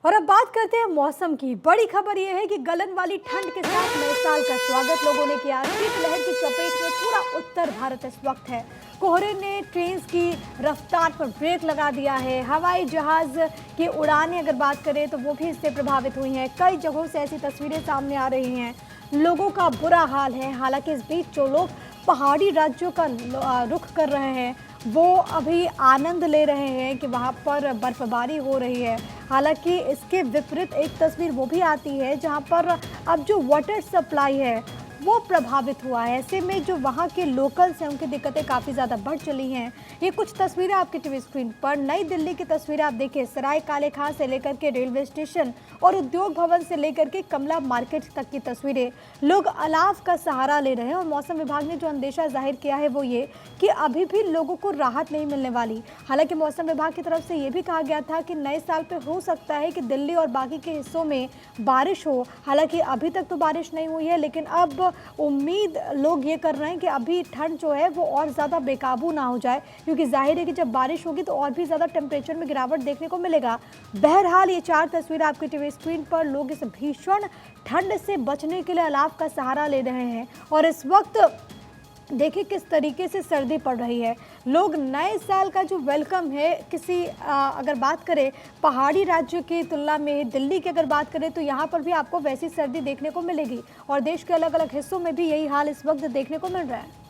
और अब बात करते हैं मौसम की। बड़ी खबर यह है कि गलन वाली ठंड के साथ नए साल का स्वागत लोगों ने किया। शीतलहर की चपेट में पूरा उत्तर भारत इस वक्त है। कोहरे ने ट्रेन की रफ्तार पर ब्रेक लगा दिया है। हवाई जहाज की उड़ानें अगर बात करें तो वो भी इससे प्रभावित हुई हैं। कई जगहों से ऐसी तस्वीरें सामने आ रही हैं। लोगों का बुरा हाल है। हालांकि इस बीच जो लोग पहाड़ी राज्यों का रुख कर रहे हैं वो अभी आनंद ले रहे हैं कि वहाँ पर बर्फबारी हो रही है। हालांकि इसके विपरीत एक तस्वीर वो भी आती है जहाँ पर अब जो वाटर सप्लाई है वो प्रभावित हुआ है। ऐसे में जो वहाँ के लोकल्स हैं उनकी दिक्कतें काफ़ी ज़्यादा बढ़ चली हैं। ये कुछ तस्वीरें आपकी टीवी स्क्रीन पर। नई दिल्ली की तस्वीरें आप देखिए। सराय काले खां से लेकर के रेलवे स्टेशन और उद्योग भवन से लेकर के कमला मार्केट तक की तस्वीरें। लोग अलाव का सहारा ले रहे हैं और मौसम विभाग ने जो अंदेशा जाहिर किया है वो ये कि अभी भी लोगों को राहत नहीं मिलने वाली। हालांकि मौसम विभाग की तरफ से ये भी कहा गया था कि नए साल पे हो सकता है कि दिल्ली और बाकी के हिस्सों में बारिश हो। हालांकि अभी तक तो बारिश नहीं हुई है, लेकिन अब उम्मीद लोग ये कर रहे हैं कि अभी ठंड जो है वो और ज़्यादा बेकाबू ना हो जाए, क्योंकि जाहिर है कि जब बारिश होगी तो और भी ज़्यादा टेम्परेचर में गिरावट देखने को मिलेगा। बहरहाल ये चार तस्वीरें आपकी टीवी स्क्रीन पर। लोग इस भीषण ठंड से बचने के लिए अलाव का सहारा ले रहे हैं और इस वक्त देखिए किस तरीके से सर्दी पड़ रही है। लोग नए साल का जो वेलकम है किसी अगर बात करें पहाड़ी राज्यों की तुलना में दिल्ली की अगर बात करें तो यहाँ पर भी आपको वैसी सर्दी देखने को मिलेगी और देश के अलग अलग हिस्सों में भी यही हाल इस वक्त देखने को मिल रहा है।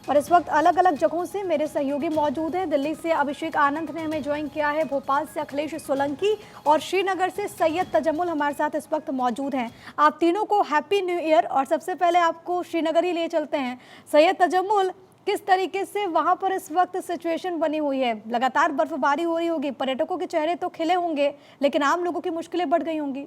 और इस वक्त अलग अलग जगहों से मेरे सहयोगी मौजूद हैं। दिल्ली से अभिषेक आनंद ने हमें ज्वाइन किया है, भोपाल से अखिलेश सोलंकी और श्रीनगर से सैयद तजम्मुल हमारे साथ इस वक्त मौजूद हैं। आप तीनों को हैप्पी न्यू ईयर। और सबसे पहले आपको श्रीनगर ही लिए चलते हैं। सैयद तजम्मुल, किस तरीके से वहाँ पर इस वक्त सिचुएशन बनी हुई है? लगातार बर्फबारी हो रही होगी, पर्यटकों के चेहरे तो खिले होंगे, लेकिन आम लोगों की मुश्किलें बढ़ गई होंगी।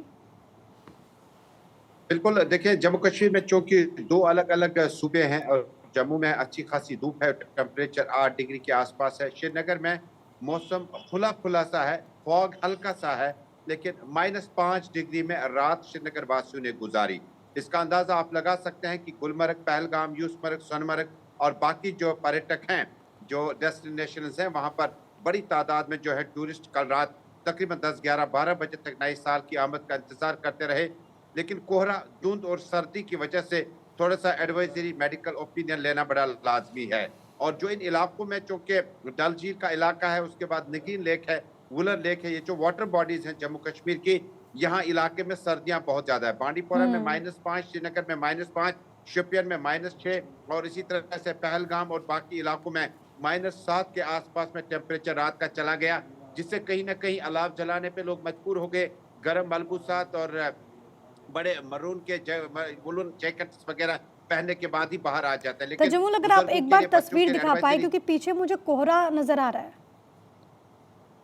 बिल्कुल, देखिए जम्मू कश्मीर में चूंकि दो अलग अलग सूबे हैं और जम्मू में अच्छी खासी धूप है, टेम्परेचर 8 डिग्री के आसपास है। श्रीनगर में मौसम खुला खुला सा है, फॉग हल्का सा है, लेकिन -5 डिग्री में रात श्रीनगर वासियों ने गुजारी। इसका अंदाजा आप लगा सकते हैं कि गुलमर्ग, पहलगाम, यूसमर्ग, सोनमर्ग और बाकी जो पर्यटक हैं, जो डेस्टिनेशंस हैं, वहां पर बड़ी तादाद में जो है टूरिस्ट कल रात तकरीबन 10, 11, 12 बजे तक नए साल की आमद का इंतजार करते रहे। लेकिन कोहरा, धुंध और सर्दी की वजह से थोड़ा सा एडवाइजरी, मेडिकल ओपिनियन लेना बड़ा लाजमी है। और जो इन इलाकों में चूंकि डल झील का इलाका है, उसके बाद नगीन लेक है, वुलर लेक है, ये जो वाटर बॉडीज हैं जम्मू कश्मीर की, यहाँ इलाके में सर्दियां बहुत ज्यादा है। बांडीपोरा में -5, श्रीनगर में -5, शोपियान में -6 और इसी तरह से पहलगाम और बाकी इलाकों में -7 के आसपास में टेम्परेचर रात का चला गया, जिससे कहीं ना कहीं अलाव जलाने पे लोग मजबूर हो गए। गर्म मलबूसात और बड़े मरून के वुलन जैकेट्स वगैरह पहनने के बाद ही बाहर आ जाता है। लेकिन तजम्मुल, अगर आप एक बार तस्वीर दिखा पाए, क्योंकि पीछे मुझे कोहरा नजर आ रहा है।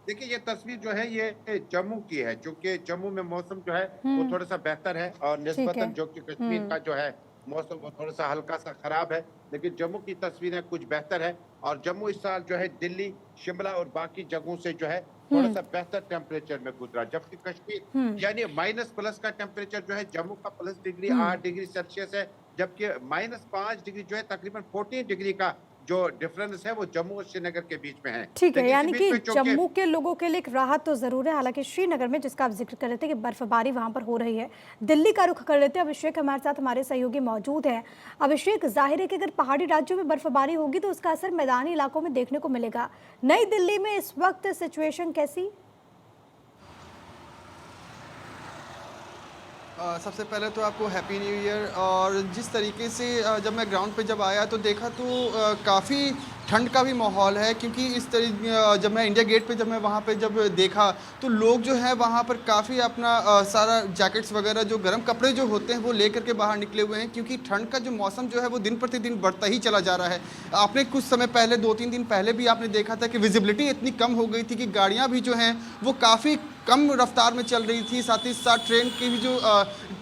देखिए ये तस्वीर जो है ये जम्मू की है, क्योंकि जम्मू में मौसम जो है वो थोड़ा सा बेहतर है और निस्बतन जो कि कश्मीर का जो है मौसम वो थोड़ा सा हल्का सा खराब है। लेकिन जम्मू की तस्वीरें कुछ बेहतर है और जम्मू इस साल जो है दिल्ली, शिमला और बाकी जगहों से जो है थोड़ा सा बेहतर टेम्परेचर में गुजरा, जबकि कश्मीर यानी -+ का टेम्परेचर जो है जम्मू का +8 डिग्री सेल्सियस है, जबकि -5 डिग्री जो है तकरीबन 14 डिग्री का जो डिफरेंस है वो जम्मू और श्रीनगर के बीच में है। ठीक है, यानी कि जम्मू के लोगों के लिए एक राहत तो जरूर है। हालांकि श्रीनगर में, जिसका आप जिक्र कर रहे थे कि बर्फबारी वहां पर हो रही है, दिल्ली का रुख कर रहे थे। अभिषेक हमारे साथ, हमारे सहयोगी मौजूद हैं। अभिषेक, जाहिर है कि अगर पहाड़ी राज्यों में बर्फबारी होगी तो उसका असर मैदानी इलाकों में देखने को मिलेगा। नई दिल्ली में इस वक्त सिचुएशन कैसी? सबसे पहले तो आपको हैप्पी न्यू ईयर। और जिस तरीके से जब मैं ग्राउंड पे जब आया तो देखा तो काफ़ी ठंड का भी माहौल है, क्योंकि इस तरीके जब मैं इंडिया गेट पे जब मैं वहाँ पे जब देखा तो लोग जो है वहाँ पर काफ़ी अपना सारा जैकेट्स वगैरह जो गर्म कपड़े जो होते हैं वो लेकर के बाहर निकले हुए हैं, क्योंकि ठंड का जो मौसम जो है वो दिन प्रतिदिन बढ़ता ही चला जा रहा है। आपने कुछ समय पहले 2-3 दिन पहले भी आपने देखा था कि विजिबिलिटी इतनी कम हो गई थी कि गाड़ियाँ भी जो हैं वो काफ़ी कम रफ्तार में चल रही थी। साथ ही साथ ट्रेन की भी जो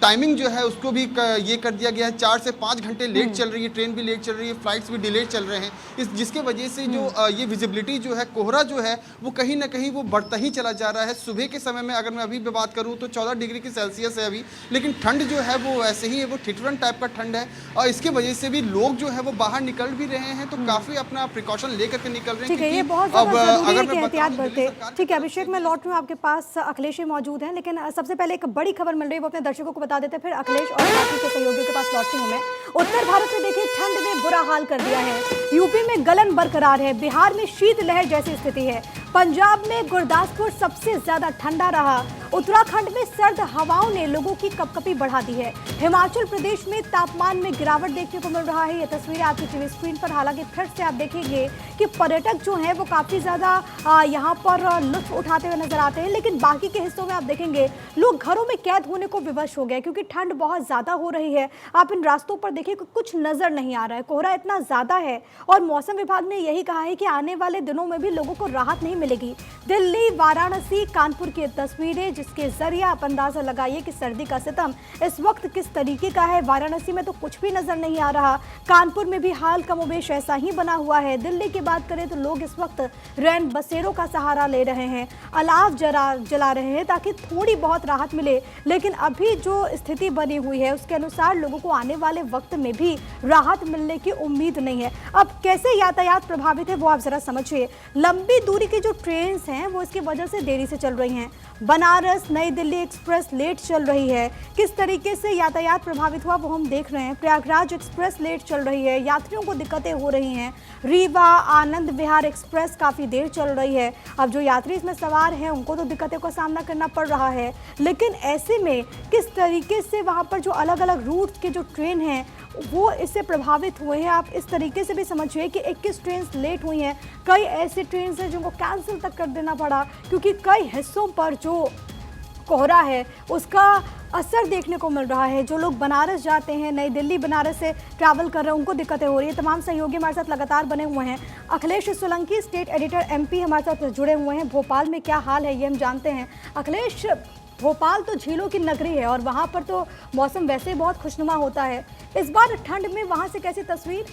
टाइमिंग जो है उसको भी ये कर दिया गया है, 4 से 5 घंटे लेट चल रही है, ट्रेन भी लेट चल रही है, फ्लाइट्स भी डिले चल रहे हैं, इस जिसके वजह से जो ये विजिबिलिटी जो है, कोहरा जो है वो कहीं ना कहीं वो बढ़ता ही चला जा रहा है। सुबह के समय में अगर मैं अभी भी बात करूँ तो 14 डिग्री की सेल्सियस है अभी, लेकिन ठंड जो है वो ऐसे ही है, वो ठिठुरन टाइप का ठंड है, और इसके वजह से भी लोग जो है वो बाहर निकल भी रहे हैं, तो काफ़ी अपना प्रिकॉशन लेकर के निकल रहे हैं। ठीक है, ये क्योंकि बहुत अब ज़्यादा ज़रूरी अगर है कि मैं एहतियात बताऊं, दिल्ली बरते। सरकार की ठीक है तरफ अभिषेक, से मैं जो लौट रही हूँ आपके पास, अखिलेश ही मौजूद हैं, लेकिन सबसे पहले एक बड़ी खबर मिल रही है, वो अपने दर्शकों को बता देते हैं, फिर अखिलेश और बाकी के सहयोगियों के पास लौटती हूँ मैं। उत्तर भारत में देखिए ठंड ने बुरा हाल कर दिया है, यूपी में गलन बरकरार है, बिहार में शीतलहर जैसी स्थिति है, पंजाब में गुरदासपुर सबसे ज्यादा ठंडा रहा, उत्तराखंड में सर्द हवाओं ने लोगों की कपकपी बढ़ा दी है, हिमाचल प्रदेश में तापमान में गिरावट देखने को मिल रहा है। ये तस्वीरें आपकी टीवी स्क्रीन पर, हालांकि फिर से आप देखेंगे कि पर्यटक जो हैं वो काफ़ी ज़्यादा यहाँ पर लुत्फ उठाते हुए नजर आते हैं, लेकिन बाकी के हिस्सों में आप देखेंगे लोग घरों में कैद होने को विवश हो गए, क्योंकि ठंड बहुत ज़्यादा हो रही है। आप इन रास्तों पर देखिए कुछ नज़र नहीं आ रहा है, कोहरा इतना ज़्यादा है, और मौसम विभाग ने यही कहा है कि आने वाले दिनों में भी लोगों को राहत नहीं मिलेगी। दिल्ली, वाराणसी, कानपुर की तस्वीरें, जिसके जरिए आप अंदाजा लगाइए कि सर्दी का सितम इस वक्त किस तरीके का है। वाराणसी में तो कुछ भी नजर नहीं आ रहा, कानपुर में भी हाल कमोबेश ऐसा ही बना हुआ है। दिल्ली की बात करें तो लोग इस वक्त रैन बसेरों का सहारा ले रहे हैं, अलाव जला रहे हैं ताकि थोड़ी बहुत राहत मिले, लेकिन अभी जो स्थिति बनी हुई है उसके अनुसार लोगों को आने वाले वक्त में भी राहत मिलने की उम्मीद नहीं है। अब कैसे यातायात प्रभावित है वो आप जरा समझिए। लंबी दूरी की जो ट्रेन हैं वो इसकी वजह से देरी से चल रही हैं। बनारस नई दिल्ली एक्सप्रेस लेट चल रही है, किस तरीके से यातायात प्रभावित हुआ वो हम देख रहे हैं। प्रयागराज एक्सप्रेस लेट चल रही है, यात्रियों को दिक्कतें हो रही हैं। रीवा आनंद विहार एक्सप्रेस काफ़ी देर चल रही है। अब जो यात्री इसमें सवार हैं उनको तो दिक्कतों का सामना करना पड़ रहा है, लेकिन ऐसे में किस तरीके से वहाँ पर जो अलग अलग रूट के जो ट्रेन हैं वो इससे प्रभावित हुए हैं, आप इस तरीके से भी समझिए कि 21 ट्रेन लेट हुई हैं। कई ऐसी ट्रेन हैं जिनको कैंसिल तक कर देना पड़ा, क्योंकि कई हिस्सों पर जो कोहरा है उसका असर देखने को मिल रहा है। जो लोग बनारस जाते हैं, नई दिल्ली बनारस से ट्रैवल कर रहे हैं, उनको दिक्कतें हो रही है। तमाम सहयोगी हमारे साथ लगातार बने हुए हैं। Akhilesh Solanki state editor MP हमारे साथ जुड़े हुए हैं। भोपाल में क्या हाल है ये हम जानते हैं। अखिलेश, भोपाल तो झीलों की नगरी है और वहाँ पर तो मौसम वैसे ही बहुत खुशनुमा होता है, इस बार ठंड में वहाँ से कैसी तस्वीर?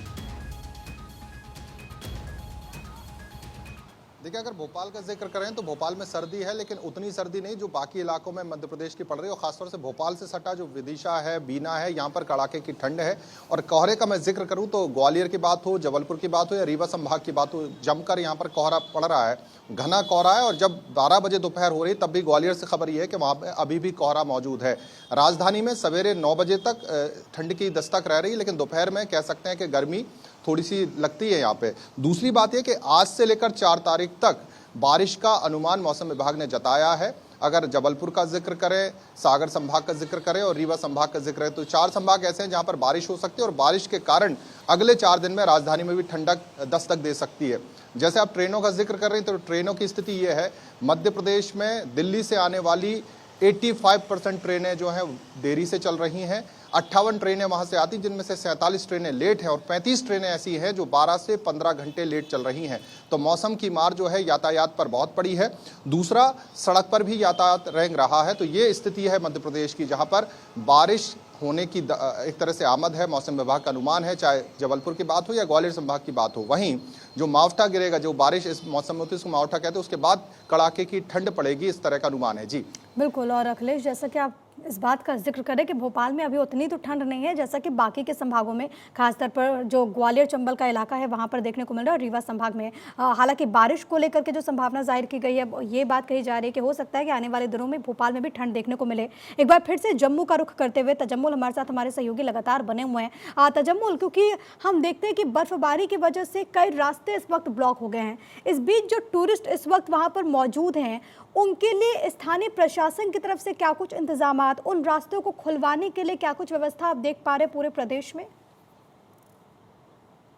देखिए, अगर भोपाल का जिक्र करें तो भोपाल में सर्दी है, लेकिन उतनी सर्दी नहीं जो बाकी इलाकों में मध्य प्रदेश की पड़ रही है, और खासतौर से भोपाल से सटा जो विदिशा है, बीना है, यहाँ पर कड़ाके की ठंड है। और कोहरे का मैं जिक्र करूँ तो ग्वालियर की बात हो, जबलपुर की बात हो या रीवा संभाग की बात हो, जमकर यहाँ पर कोहरा पड़ रहा है, घना कोहरा है। और जब 12 बजे दोपहर हो रही तब भी ग्वालियर से खबर ये है कि वहाँ पर अभी भी कोहरा मौजूद है। राजधानी में सवेरे 9 बजे तक ठंड की दस्तक रह रही है, लेकिन दोपहर में कह सकते हैं कि गर्मी थोड़ी सी लगती है यहाँ पे। दूसरी बात यह कि आज से लेकर 4 तारीख तक बारिश का अनुमान मौसम विभाग ने जताया है। अगर जबलपुर का जिक्र करें, सागर संभाग का जिक्र करें और रीवा संभाग का जिक्र करें तो 4 संभाग ऐसे हैं जहां पर बारिश हो सकती है, और बारिश के कारण अगले 4 दिन में राजधानी में भी ठंडक दस्तक दे सकती है। जैसे आप ट्रेनों का जिक्र कर रहे हैं तो ट्रेनों की स्थिति ये है, मध्य प्रदेश में दिल्ली से आने वाली 85% ट्रेनें जो हैं देरी से चल रही हैं। 58 ट्रेनें वहां से आती, जिनमें से 47 ट्रेनें लेट हैं और 35 ट्रेनें ऐसी हैं जो 12 से 15 घंटे लेट चल रही हैं। तो मौसम की मार जो है यातायात पर बहुत पड़ी है। दूसरा, सड़क पर भी यातायात रेंग रहा है। तो ये स्थिति है मध्य प्रदेश की, जहां पर बारिश होने की एक तरह से आमद है, मौसम विभाग का अनुमान है, चाहे जबलपुर की बात हो या ग्वालियर संभाग की बात हो। वहीं जो मावठा गिरेगा, जो बारिश इस मौसम में होती है उसको मावठा कहते हैं, उसके बाद कड़ाके की ठंड पड़ेगी, इस तरह का अनुमान है। जी बिल्कुल। और अखिलेश, जैसा कि आप इस बात का जिक्र करें कि भोपाल में अभी उतनी तो ठंड नहीं है जैसा कि बाकी के संभागों में, खासतौर पर जो ग्वालियर चंबल का इलाका है वहाँ पर देखने को मिल रहा है, और रीवा संभाग में हालांकि बारिश को लेकर के जो संभावना जाहिर की गई है, ये बात कही जा रही है कि हो सकता है कि आने वाले दिनों में भोपाल में भी ठंड देखने को मिले। एक बार फिर से जम्मू का रुख करते हुए तजम्मुल हमारे साथ, हमारे सहयोगी लगातार बने हुए हैं। तजम्मुल, क्योंकि हम देखते हैं कि बर्फबारी की वजह से कई रास्ते इस वक्त ब्लॉक हो गए हैं, इस बीच जो टूरिस्ट इस वक्त वहाँ पर मौजूद हैं उनके लिए स्थानीय प्रशासन की तरफ से क्या कुछ इंतजामात, उन रास्तों को खुलवाने के लिए क्या कुछ व्यवस्था आप देख पा रहे पूरे प्रदेश में?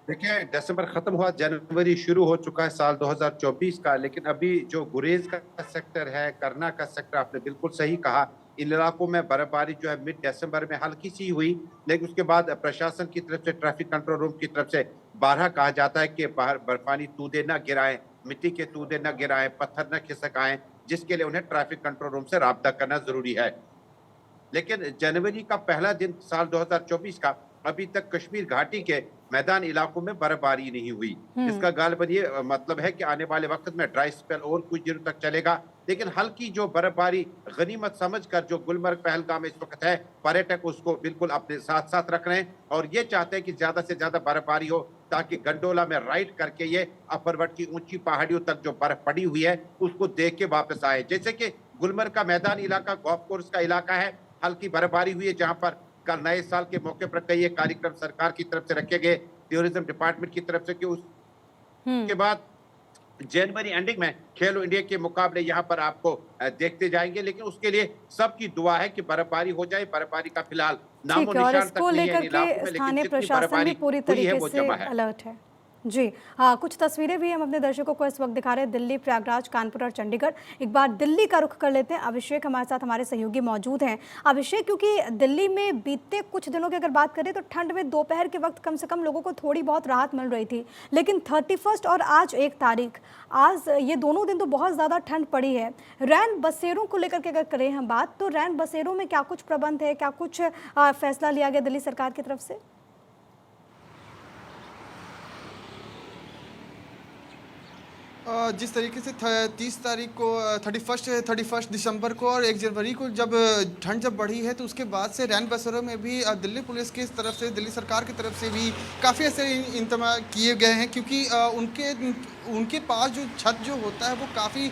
देखिए, दिसंबर खत्म हुआ, जनवरी शुरू हो चुका है साल 2024 का, लेकिन अभी जो गुरेज का सेक्टर है, करना का सेक्टर, आपने बिल्कुल सही कहा, इन इलाकों में बर्फबारी जो है मिड दिसंबर में हल्की सी हुई, लेकिन उसके बाद प्रशासन की तरफ से, ट्रैफिक कंट्रोल रूम की तरफ से बारहा कहा जाता है कि बाहर बर्फानी तूदे न गिराएं, मिट्टी के तूदे न गिराएं, पत्थर न खिसकाएं, जिसके लिए उन्हें ट्रैफिक कंट्रोल रूम से राब्ता करना जरूरी है। लेकिन जनवरी का पहला दिन साल 2024 का अभी तक कश्मीर घाटी के मैदान इलाकों में बर्फबारी नहीं हुई। इसका गालिबन ये मतलब है कि आने वाले वक्त में ड्राई स्पेल और कुछ दिनों तक चलेगा, लेकिन हल्की जो बर्फबारी गनीमत समझकर जो गुलमर्ग पहलगाम में इस वक्त है, पर्यटक उसको बिल्कुल अपने साथ साथ रख रहे हैं और ये चाहते हैं कि ज्यादा से ज्यादा बर्फबारी हो ताकि गंडोला में राइड करके ये अफरवट की ऊंची पहाड़ियों तक जो बर्फ पड़ी हुई है उसको देख के वापस आए। जैसे कि गुलमर्ग का मैदानी इलाका गोल्फ कोर्स का इलाका है, हल्की बर्फबारी हुई है जहां पर कल नए साल के मौके पर कई कार्यक्रम सरकार की तरफ से रखे गए, टूरिज्म डिपार्टमेंट की तरफ से, कि उसके बाद जनवरी एंडिंग में खेलो इंडिया के मुकाबले यहाँ पर आपको देखते जाएंगे। लेकिन उसके लिए सबकी दुआ है कि बर्फबारी हो जाए। बर्फबारी का फिलहाल नामो ठीक है, और निशान तक इसको नहीं है लेकर इन इलाकों के में, लेकिन स्थानीय जितनी प्रशासन भी बर्फबारी पूरी हुई है तरीके वो से जमा है। अलर्ट है। जी हाँ, कुछ तस्वीरें भी हम अपने दर्शकों को इस वक्त दिखा रहे हैं, दिल्ली, प्रयागराज, कानपुर और चंडीगढ़। एक बार दिल्ली का रुख कर लेते हैं। अभिषेक हमारे साथ, हमारे सहयोगी मौजूद हैं। अभिषेक, क्योंकि दिल्ली में बीते कुछ दिनों की अगर बात करें तो ठंड में दोपहर के वक्त कम से कम लोगों को थोड़ी बहुत राहत मिल रही थी, लेकिन 31 और आज 1 तारीख, आज ये दोनों दिन तो बहुत ज़्यादा ठंड पड़ी है। रैन बसेरों को लेकर के अगर करें हम बात, तो रैन बसेरों में क्या कुछ प्रबंध है, क्या कुछ फैसला लिया गया दिल्ली सरकार की तरफ से? जिस तरीके से 30 तारीख को 31 दिसंबर को और 1 जनवरी को जब ठंड जब बढ़ी है, तो उसके बाद से रैन बसेरों में भी दिल्ली पुलिस की तरफ से, दिल्ली सरकार की तरफ से भी काफ़ी ऐसे इंतजाम किए गए हैं, क्योंकि उनके पास जो छत जो होता है वो काफ़ी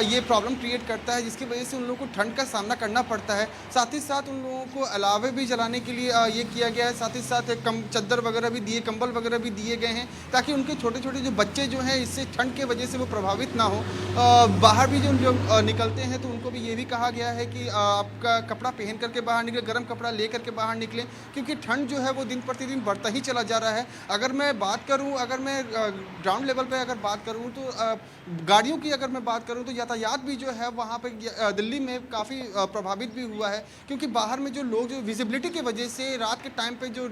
ये प्रॉब्लम क्रिएट करता है, जिसकी वजह से उन लोगों को ठंड का सामना करना पड़ता है। साथ ही साथ उन लोगों को अलावे भी जलाने के लिए ये किया गया है। साथ ही साथ चद्दर वगैरह भी दिए, कंबल वगैरह भी दिए गए हैं, ताकि उनके छोटे छोटे जो बच्चे जो हैं इससे ठंड के वजह से वो प्रभावित ना हो। बाहर भी जो निकलते हैं तो उनको भी ये भी कहा गया है कि आपका कपड़ा पहन करके बाहर निकले, गर्म कपड़ा ले करके बाहर निकलें, क्योंकि ठंड जो है वो दिन प्रतिदिन बढ़ता ही चला जा रहा है। अगर मैं बात करूं, अगर मैं ग्राउंड लेवल पे अगर बात करूं, तो गाड़ियों की अगर मैं बात करूं तो यातायात भी जो है वहाँ पे दिल्ली में काफ़ी प्रभावित भी हुआ है, क्योंकि बाहर में जो लोग जो विजिबिलिटी की वजह से रात के टाइम पे जो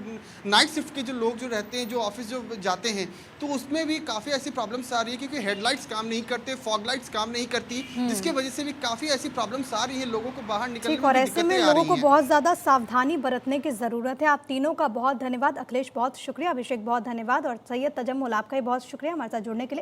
नाइट शिफ्ट के जो लोग जो रहते हैं, जो ऑफिस जो जाते हैं, तो उसमें भी काफ़ी ऐसी प्रॉब्लम्स आ रही है, क्योंकि हेडलाइट्स काम नहीं करते, फॉग लाइट्स काम नहीं करती, जिसकी वजह से भी काफ़ी ऐसी प्रॉब्लम्स आ रही है, लोगों को बाहर निकलने में और भी ऐसे में दिक्कतें आ लोगों रही को हैं। बहुत ज़्यादा सावधानी बरतने की ज़रूरत है। आप तीनों का बहुत धन्यवाद। अखिलेश बहुत शुक्रिया, अभिषेक बहुत धन्यवाद, और सैयद तजम्मुल आपका ही बहुत शुक्रिया हमारे साथ जुड़ने के लिए।